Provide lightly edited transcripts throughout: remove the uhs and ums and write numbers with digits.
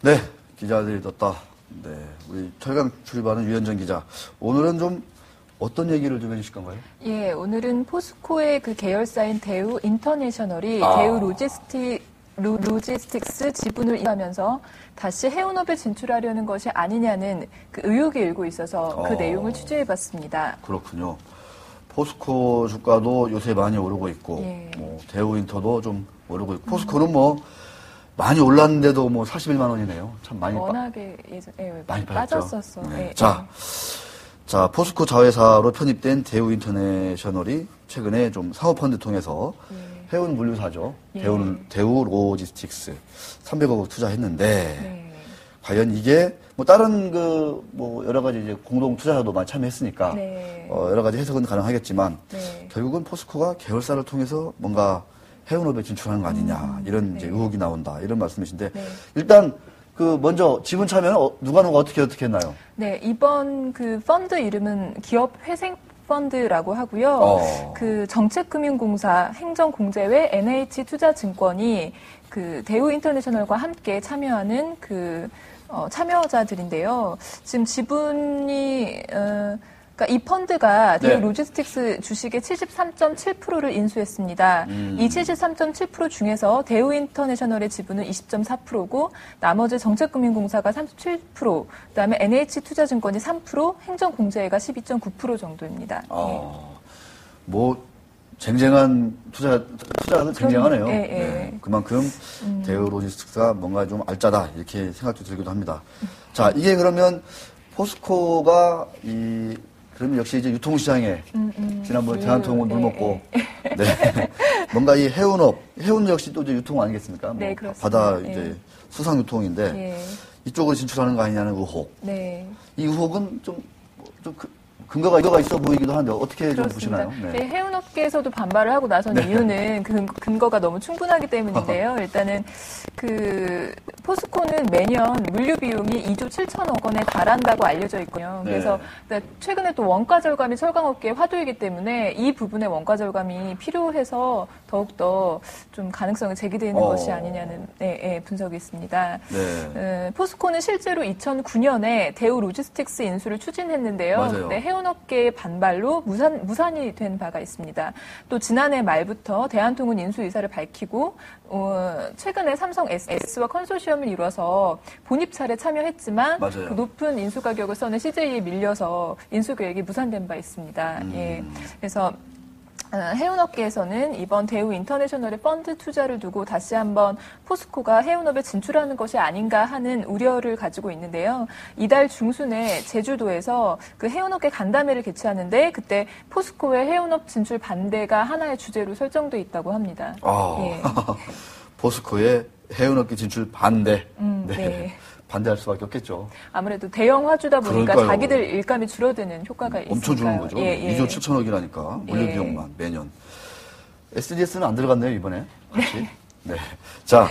네, 기자들이 떴다. 네, 우리 철강 출입하는 유현정 기자. 오늘은 좀 어떤 얘기를 좀 해주실 건가요? 예, 오늘은 포스코의 그 계열사인 대우 인터내셔널이 대우 로지스틱스 지분을 이하면서 다시 해운업에 진출하려는 것이 아니냐는 그 의혹이 일고 있어서 그 내용을 취재해봤습니다. 그렇군요. 포스코 주가도 요새 많이 오르고 있고, 예. 대우 인터도 좀 오르고 있고, 포스코는 뭐 많이 올랐는데도 뭐 41만 원이네요. 참 많이 워낙에 많이 빠졌었어. 네. 예, 자, 포스코 자회사로 편입된 대우 인터내셔널이 최근에 좀 사모펀드 통해서 해운 물류사죠. 대우 로지스틱스 300억 투자했는데 과연 이게 뭐 다른 뭐 여러 가지 이제 공동 투자자도 많이 참여했으니까 여러 가지 해석은 가능하겠지만 결국은 포스코가 계열사를 통해서 뭔가 해운업에 진출하는 거 아니냐 이런 이제 의혹이 나온다 이런 말씀이신데 일단 먼저 지분 참여는 누가 어떻게 했나요? 네, 이번 그 펀드 이름은 기업 회생 펀드라고 하고요. 그 정책금융공사 행정공제회 NH투자증권이 그 대우 인터내셔널과 함께 참여하는 참여자들인데요. 지금 지분이 그러니까 이 펀드가 대우 로지스틱스 주식의 73.7%를 인수했습니다. 이 73.7% 중에서 대우 인터내셔널의 지분은 20.4%고 나머지 정책금융공사가 37%, 그다음에 NH투자증권이 3%, 행정공제회가 12.9% 정도입니다. 뭐 쟁쟁한 투자는 쟁쟁하네요. 네. 그만큼 대우 로지스틱스가 뭔가 좀 알짜다 이렇게 생각도 들기도 합니다. 자, 이게 그러면 포스코가 그럼 역시 이제 유통시장에 지난번에 대한통운 물 먹고 뭔가 이 해운 역시 또 이제 유통 아니겠습니까? 네, 그렇습니다. 바다 이제 수상 유통인데 이쪽으로 진출하는 거 아니냐는 의혹. 이 의혹은 좀 근거가 있어 보이기도 한데 어떻게 좀 보시나요? 네, 해운업계에서도 반발을 하고 나선 이유는 근거가 너무 충분하기 때문인데요. 일단은 포스코는 매년 물류 비용이 2조 7천억 원에 달한다고 알려져 있고요. 그래서 최근에 또 원가 절감이 철강업계의 화두이기 때문에 이 부분의 원가 절감이 필요해서 더욱더 좀 가능성이 제기되는 것이 아니냐는 분석이 있습니다. 포스코는 실제로 2009년에 대우 로지스틱스 인수를 추진했는데요. 해운업계의 반발로 무산이 된 바가 있습니다. 또 지난해 말부터 대한통운 인수 의사를 밝히고 최근에 삼성 S와 컨소시엄을 이뤄서 본입찰에 참여했지만 그 높은 인수 가격을 써낸 CJ에 밀려서 인수 계획이 무산된 바 있습니다. 그래서 해운업계에서는 이번 대우 인터내셔널의 펀드 투자를 두고 다시 한번 포스코가 해운업에 진출하는 것이 아닌가 하는 우려를 가지고 있는데요. 이달 중순에 제주도에서 그 해운업계 간담회를 개최하는데 그때 포스코의 해운업 진출 반대가 하나의 주제로 설정돼 있다고 합니다. 포스코의 해운업계 진출 반대. 반대할 수밖에 없겠죠. 아무래도 대형 화주다 보니까 자기들 일감이 줄어드는 효과가 있으니까요. 엄청 주는 거죠. 2조 7천억이라니까 물류 비용만 매년. SDS는 안 들어갔네요 이번에. 같이. 자,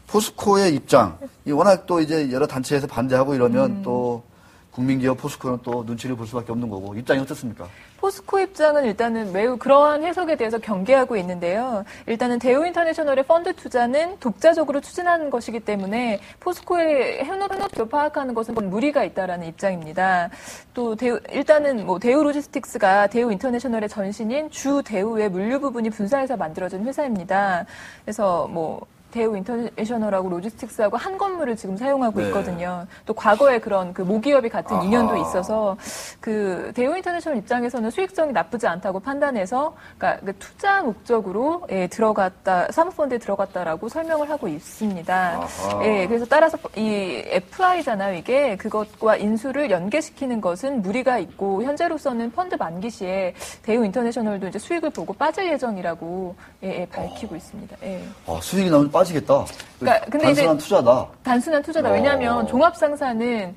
포스코의 입장. 워낙 또 이제 여러 단체에서 반대하고 이러면 또 국민기업 포스코는 또 눈치를 볼 수밖에 없는 거고 입장이 어떻습니까? 포스코 입장은 일단은 매우 그러한 해석에 대해서 경계하고 있는데요. 일단은 대우 인터내셔널의 펀드 투자는 독자적으로 추진하는 것이기 때문에 포스코의 해운업을 파악하는 것은 무리가 있다라는 입장입니다. 또 일단은 대우 로지스틱스가 대우 인터내셔널의 전신인 주 대우의 물류 부분이 분사해서 만들어진 회사입니다. 그래서 대우 인터내셔널하고 로지스틱스하고 한 건물을 지금 사용하고 있거든요. 또 과거에 그런 모기업이 같은 인연도 있어서 대우 인터내셔널 입장에서는 수익성이 나쁘지 않다고 판단해서 그러니까 투자 목적으로 사모펀드에 들어갔다라고 설명을 하고 있습니다. 그래서 따라서 이 FI잖아요. 이게 그것과 인수를 연계시키는 것은 무리가 있고 현재로서는 펀드 만기 시에 대우 인터내셔널도 이제 수익을 보고 빠질 예정이라고 밝히고 있습니다. 수익이 나오면 빠지겠다. 그러니까 근데 단순한 투자다. 단순한 투자다. 왜냐하면 종합상사는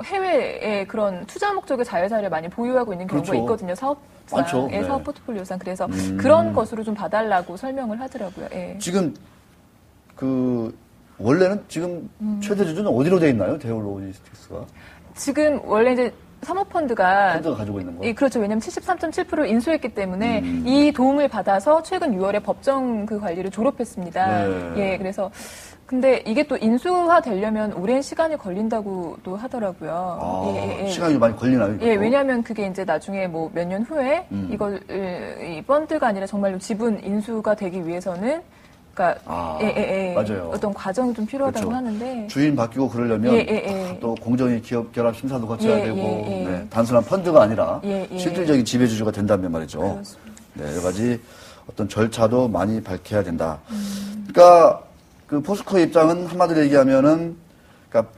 해외에 그런 투자 목적의 자회사를 많이 보유하고 있는 경우가 있거든요. 사업상, 사업 포트폴리오상. 그래서 그런 것으로 좀 봐달라고 설명을 하더라고요. 지금 원래는 지금 최대 주주는 어디로 돼 있나요? 대우 로지스틱스가? 지금 원래 이제 사모펀드가 가지고 있는 거. 예, 그렇죠. 왜냐하면 73.7%를 인수했기 때문에 이 도움을 받아서 최근 6월에 법정 그 관리를 졸업했습니다. 네. 예, 그래서 근데 이게 또 인수화 되려면 오랜 시간이 걸린다고도 하더라고요. 아, 시간이 많이 걸리나요? 예, 왜냐하면 그게 이제 나중에 뭐 몇 년 후에 이걸 이 펀드가 아니라 정말로 지분 인수가 되기 위해서는 그러니까 맞아요. 어떤 과정이 좀 필요하다고 그렇죠. 하는데 주인 바뀌고 그러려면 또 공정위 기업 결합 심사도 거쳐야 되고 네, 단순한 펀드가 아니라 실질적인 지배주주가 된다면 말이죠. 그렇습니다. 네, 여러 가지 어떤 절차도 많이 밝혀야 된다. 그러니까 그 포스코 입장은 한마디로 얘기하면은 그러니까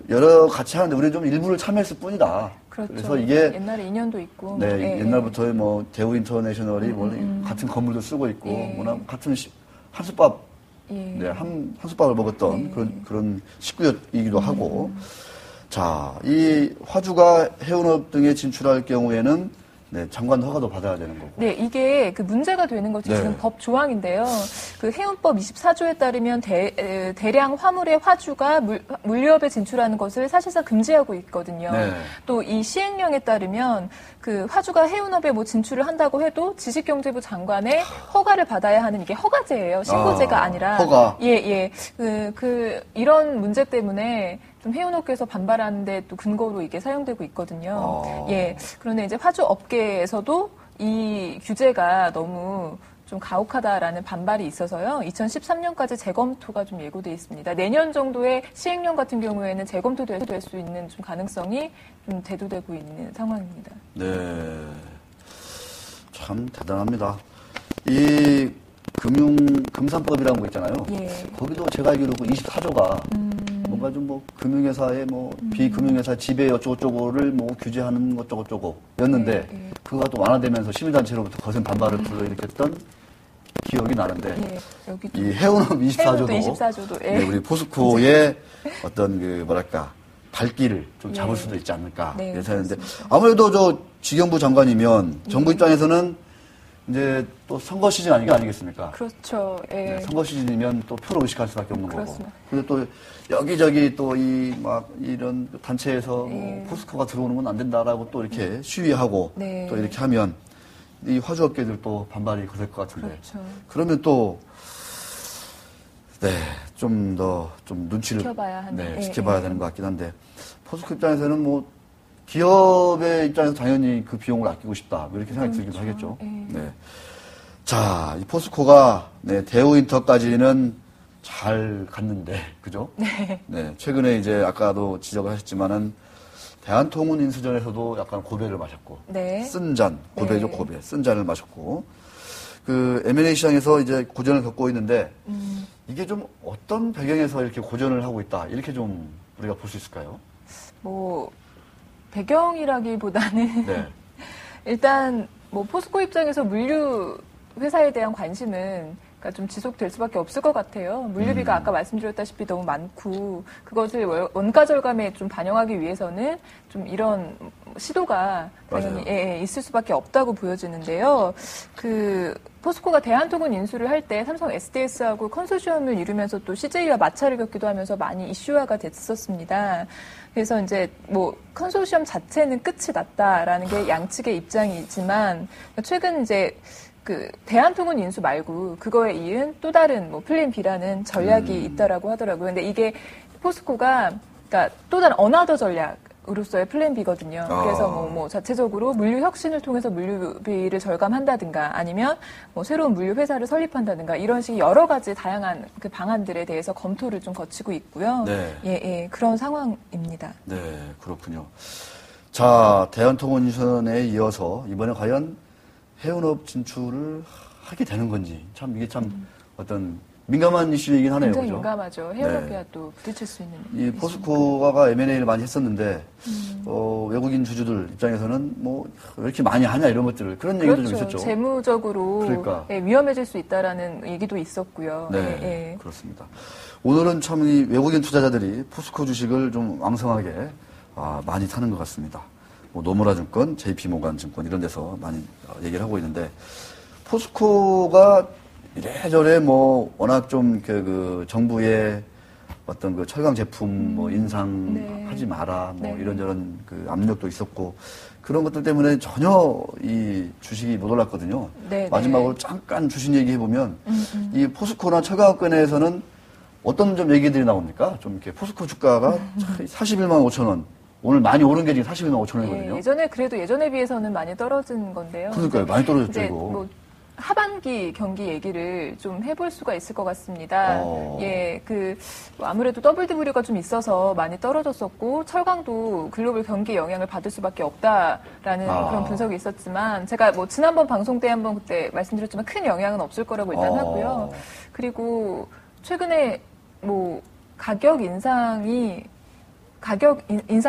여러 같이 하는데 우리 좀 일부를 참여했을 뿐이다. 그렇죠. 그래서 이게 옛날에 인연도 있고 네, 옛날부터 뭐 대우 인터내셔널이 같은 건물도 쓰고 있고 뭐나 같은 한솥밥 네, 한솥밥을 먹었던 그런 식구이기도 하고 자, 이 화주가 해운업 등에 진출할 경우에는 네, 장관 허가도 받아야 되는 거고. 네, 이게 그 문제가 되는 것이 지금 법 조항인데요. 그 해운법 24조에 따르면 대량 화물의 화주가 물류업에 진출하는 것을 사실상 금지하고 있거든요. 네. 또 이 시행령에 따르면 그 화주가 해운업에 뭐 진출을 한다고 해도 지식경제부 장관의 허가를 받아야 하는 이게 허가제예요. 신고제가 아니라. 허가. 예. 이런 문제 때문에 좀 해운업계에서 반발하는데 또 근거로 이게 사용되고 있거든요. 예. 그런데 이제 화주 업계에서도 이 규제가 너무 좀 가혹하다라는 반발이 있어서요. 2013년까지 재검토가 좀 예고돼 있습니다. 내년 정도의 시행령 같은 경우에는 재검토될 수 있는 좀 가능성이 좀 대두되고 있는 상황입니다. 네. 참 대단합니다. 이 금산법이라는 거 있잖아요. 예. 거기도 제가 알기로 24조가 뭔가 좀 뭐 금융회사의 뭐 비금융회사 지배 어쩌고저쩌고를 뭐 규제하는 어쩌고저쩌고였는데 그거가 또 완화되면서 시민단체로부터 거센 반발을 불러일으켰던 기억이 나는데 이 해운업 24조도 예. 네, 우리 포스코의 어떤 그 뭐랄까 발길을 좀 잡을 수도 있지 않을까 예상했는데 아무래도 저 지경부 장관이면 정부 입장에서는 이제 또 선거 시즌 아니겠습니까? 그렇죠. 예. 네, 선거 시즌이면 또 표를 의식할 수밖에 없는 그렇습니다. 거고. 근데 또 여기저기 또 이런 단체에서 뭐 포스코가 들어오는 건 안 된다라고 또 이렇게 시위하고 또 이렇게 하면 이 화주업계들 또 반발이 거셀 것 같은데. 그렇죠. 그러면 또 네, 좀 더 좀 눈치를 지켜봐야 하는. 지켜봐야 되는 것 같긴 한데 포스코 입장에서는 뭐 기업의 입장에서 당연히 그 비용을 아끼고 싶다. 뭐 이렇게 생각이 들기도 하겠죠. 네. 자, 이 포스코가 대우인터까지는 잘 갔는데, 그죠? 네. 최근에 이제 아까도 지적을 하셨지만은 대한통운인수전에서도 약간 고배를 마셨고, 쓴 잔, 고배죠, 고배. 쓴 잔을 마셨고, 그 M&A 시장에서 이제 고전을 겪고 있는데, 이게 좀 어떤 배경에서 이렇게 고전을 하고 있다. 이렇게 좀 우리가 볼 수 있을까요? 뭐, 배경이라기보다는 일단 뭐 포스코 입장에서 물류 회사에 대한 관심은 그러니까 좀 지속될 수밖에 없을 것 같아요. 물류비가 아까 말씀드렸다시피 너무 많고 그것을 원가 절감에 좀 반영하기 위해서는 좀 이런 시도가 당연히 있을 수밖에 없다고 보여지는데요. 그 포스코가 대한통운 인수를 할 때 삼성 SDS하고 컨소시엄을 이루면서 또 CJ와 마찰을 겪기도 하면서 많이 이슈화가 됐었습니다. 그래서 이제 뭐 컨소시엄 자체는 끝이 났다라는 게 양측의 입장이지만 최근 이제 그 대한통운 인수 말고 그거에 이은 또 다른 뭐 플랜 B라는 전략이 있다라고 하더라고요. 근데 이게 포스코가 그러니까 또 다른 어나더 전략으로서의 플랜 B거든요. 그래서 뭐 자체적으로 물류 혁신을 통해서 물류비를 절감한다든가 아니면 뭐 새로운 물류 회사를 설립한다든가 이런 식의 여러 가지 다양한 그 방안들에 대해서 검토를 좀 거치고 있고요. 그런 상황입니다. 네, 그렇군요. 자, 대한통운인수전에 이어서 이번에 과연 해운업 진출을 하게 되는 건지 참 이게 참 어떤 민감한 이슈이긴 하네요. 굉장히 그죠? 민감하죠. 해운업계가 또 부딪힐 수 있는. 이 포스코가 M&A를 많이 했었는데 외국인 주주들 입장에서는 뭐 왜 이렇게 많이 하냐 이런 것들을 그런 얘기도 좀 있었죠. 재무적으로 위험해질 수 있다라는 얘기도 있었고요. 그렇습니다. 오늘은 참 이 외국인 투자자들이 포스코 주식을 좀 왕성하게 많이 타는 것 같습니다. 뭐 노무라증권, JP모간증권 이런 데서 많이 얘기를 하고 있는데 포스코가 이래저래 뭐 워낙 좀 그 정부의 어떤 그 철강 제품 뭐 인상 네. 하지 마라 뭐 네. 이런저런 그 압력도 있었고 그런 것들 때문에 전혀 이 주식이 못 올랐거든요. 네, 마지막으로 네. 잠깐 주식 얘기해 보면 이 포스코나 철강업권에서는 어떤 좀 얘기들이 나옵니까? 좀 이렇게 포스코 주가가 41만 5천 원. 오늘 많이 오른 게 지금 41만 5천 원이거든요. 예전에 그래도 예전에 비해서는 많이 떨어진 건데요. 그러니까요. 많이 떨어졌죠, 이제 이거. 뭐 하반기 경기 얘기를 좀 해볼 수가 있을 것 같습니다. 예, 뭐 아무래도 WW가 좀 있어서 많이 떨어졌었고 철강도 글로벌 경기 영향을 받을 수밖에 없다라는 그런 분석이 있었지만 제가 뭐 지난번 방송 때 한번 그때 말씀드렸지만 큰 영향은 없을 거라고 일단 하고요. 그리고 최근에 뭐 가격 인상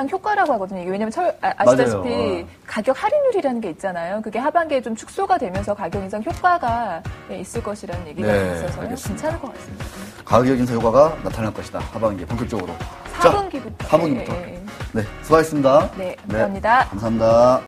효과라고 하거든요. 이게 왜냐면 아시다시피 맞아요. 가격 할인율이라는 게 있잖아요. 그게 하반기에 좀 축소가 되면서 가격 인상 효과가 있을 것이라는 얘기가 네, 있어서 알겠습니다. 괜찮을 것 같습니다. 가격 인상 효과가 나타날 것이다. 하반기에 본격적으로. 4분기부터. 4분기부터. 네, 수고하셨습니다. 네, 감사합니다. 감사합니다.